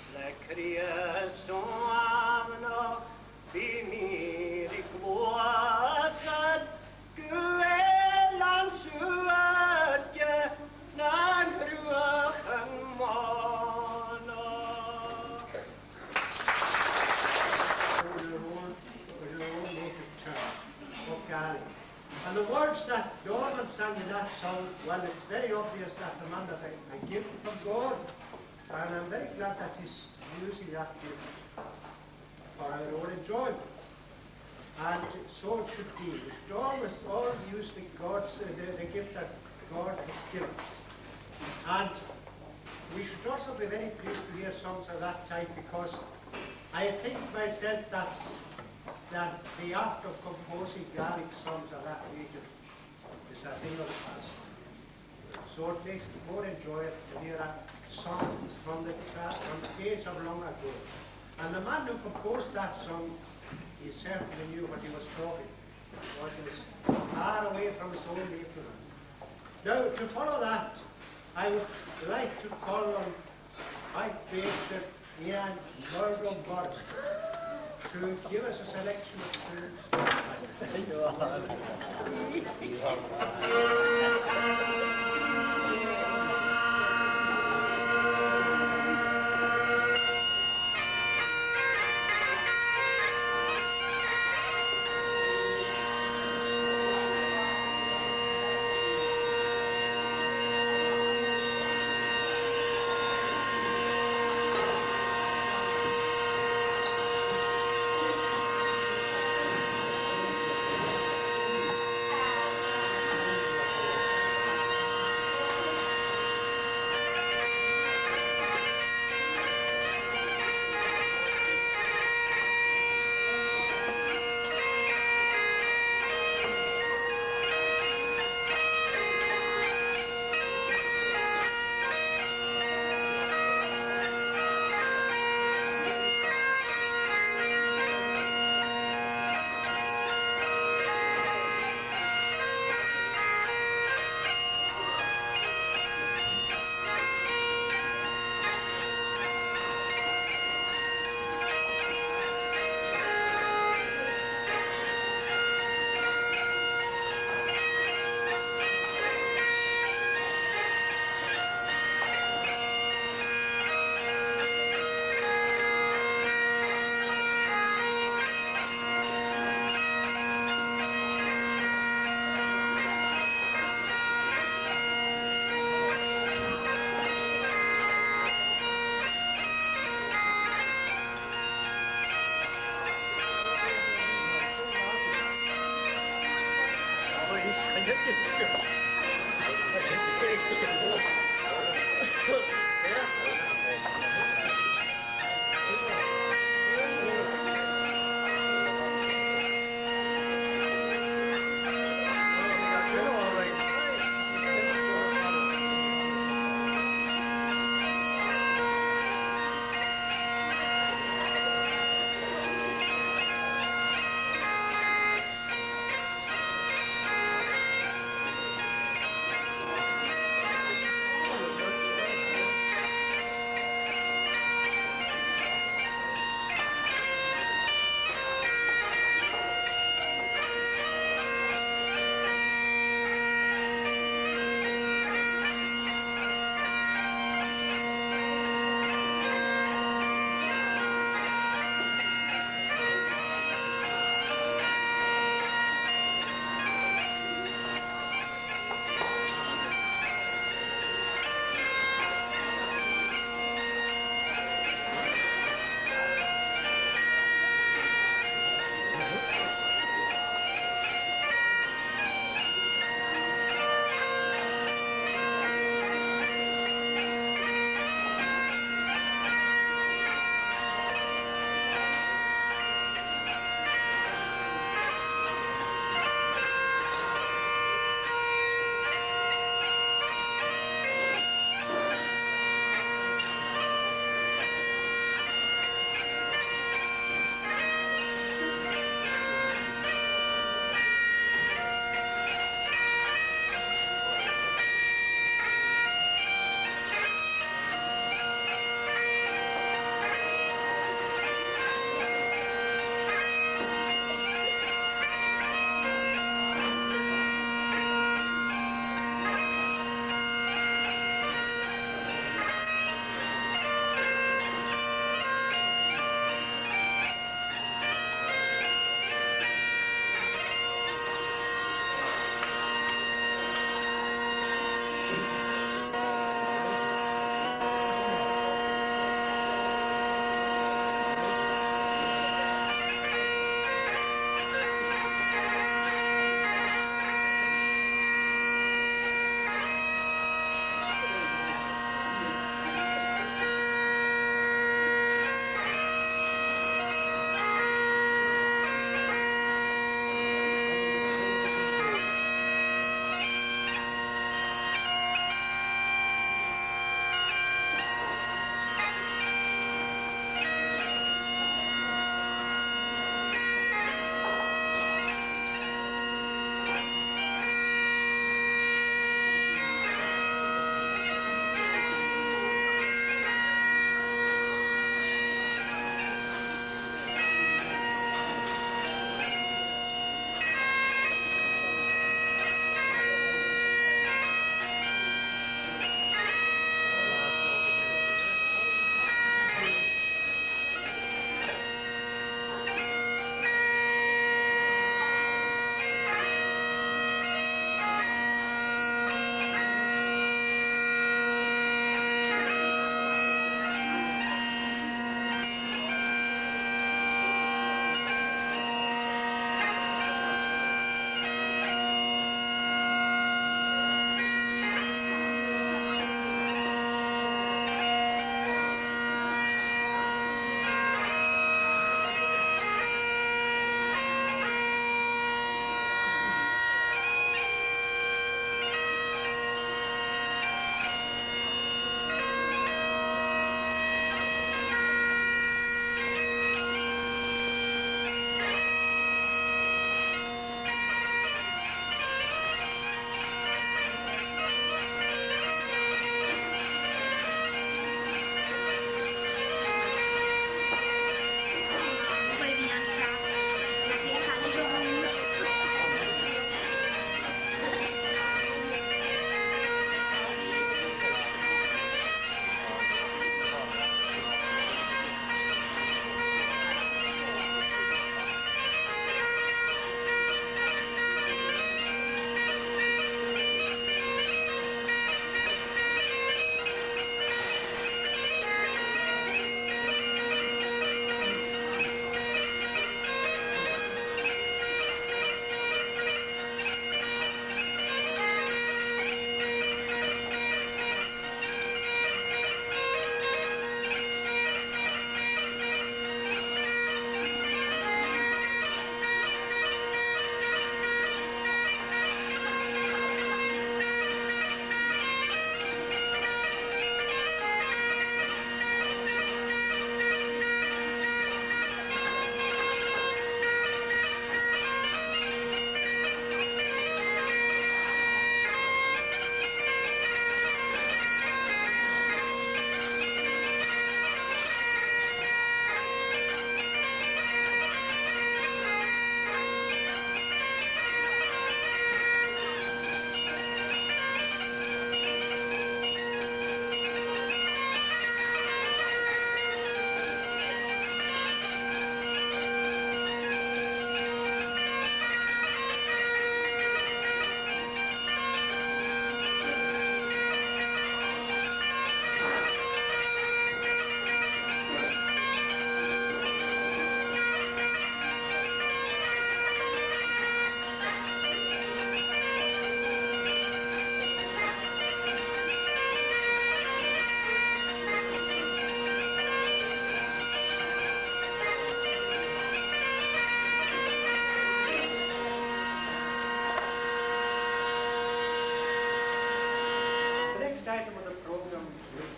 Slekries Amno, wie mir ich loset, Guelan Suertje, na Gruchen Mono. And the words that Dorman sang in that song, well, it's very obvious that the man has a gift from God, and I'm very glad that he's using that gift for our own enjoyment. And so it should be. We should always all use the gift that God has given. And we should also be very pleased to hear songs of that type, because I think myself that the art of composing Gaelic songs of that region is a thing of the past. So it makes it more enjoyable to hear a song from the days of long ago. And the man who composed that song, he certainly knew what he was talking, because he was far away from his own native. Now, to follow that, I would like to call on my patron, Ian Murdo Boris, to give us a selection of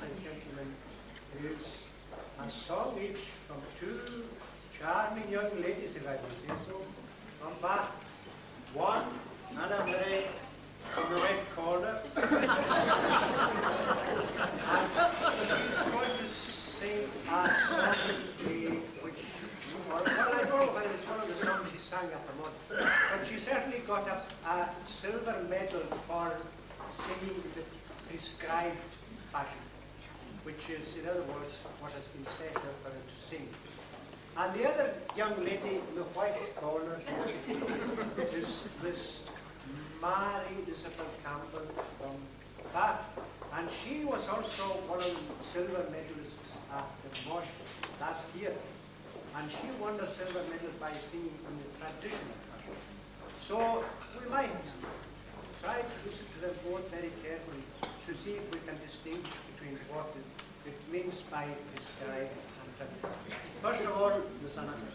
and gentlemen, is a song each from two charming young ladies, if I may say so, from Bath. One, Anna Murray, in the red corner. And she's going to sing a song which, well, I don't know whether it's one of the songs she sang at the month, but she certainly got a silver medal for singing the prescribed fashion, which is, in other words, what has been set up for her to sing. And the other young lady in the white corner is Miss Mary Isabel Campbell from Bath. And she was also one of the silver medalists at the Mosh last year. And she won the silver medal by singing in the traditional fashion. So we might try to listen to them both very carefully to see if we can distinguish between what it means by prescribed and traditional. First of all, the sonata.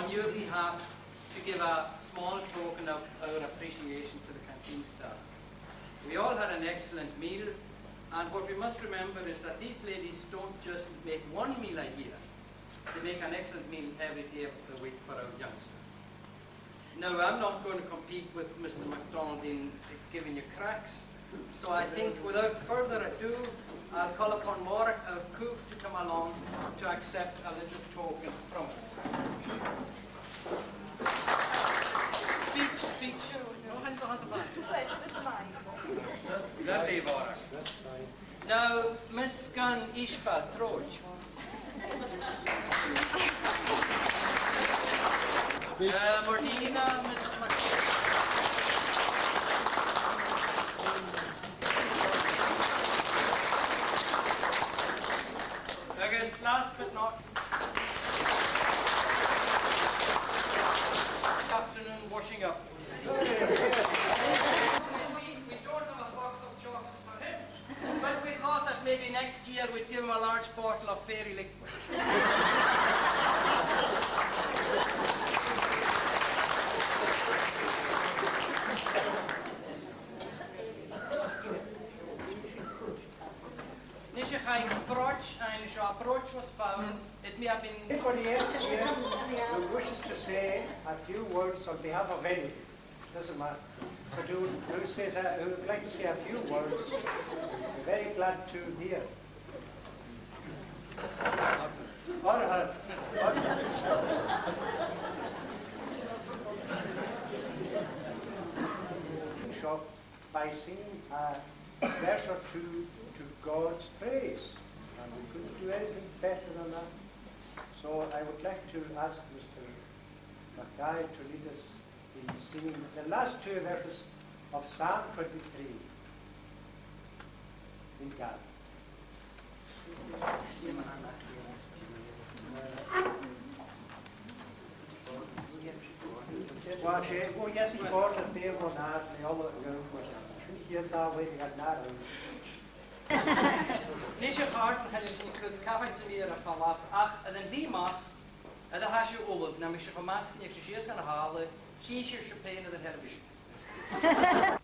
on your behalf to give a small token of our appreciation to the canteen staff. We all had an excellent meal, and what we must remember is that these ladies don't just make one meal a year. They make an excellent meal every day of the week for our youngsters. Now, I'm not going to compete with Mr. MacDonald in giving you cracks, so I think without further ado, I'll call upon Warwick, our cook, to come along to accept a little token from us. Speech. Lovely, Warwick. Now, Miss Gunn Ishbal Troch. Mordina, Mrs. McKay. I guess last but not afternoon washing up. We don't have a box of chocolates for him, but we thought that maybe next year we'd give him a large bottle of fairy liquid. Approach was found. It may have been. Anybody else here who wishes to say a few words on behalf of any? Doesn't matter. But who would like to say a few words? We're very glad to hear. Shop by singing a verse or two to God's praise. And we couldn't do anything better than that. So I would like to ask Mr. Mackay to lead us in singing the last two verses of Psalm 23 in God. Well, yes, he bought a beer on that, and all that going for it. Here, that way, we got that. Nisha Harden had his include Kavin Samir of Palaf, and then Lima, and the Hashu Olaf, Namisha Pamask, and if she is going to haul it, she's your champagne of the television.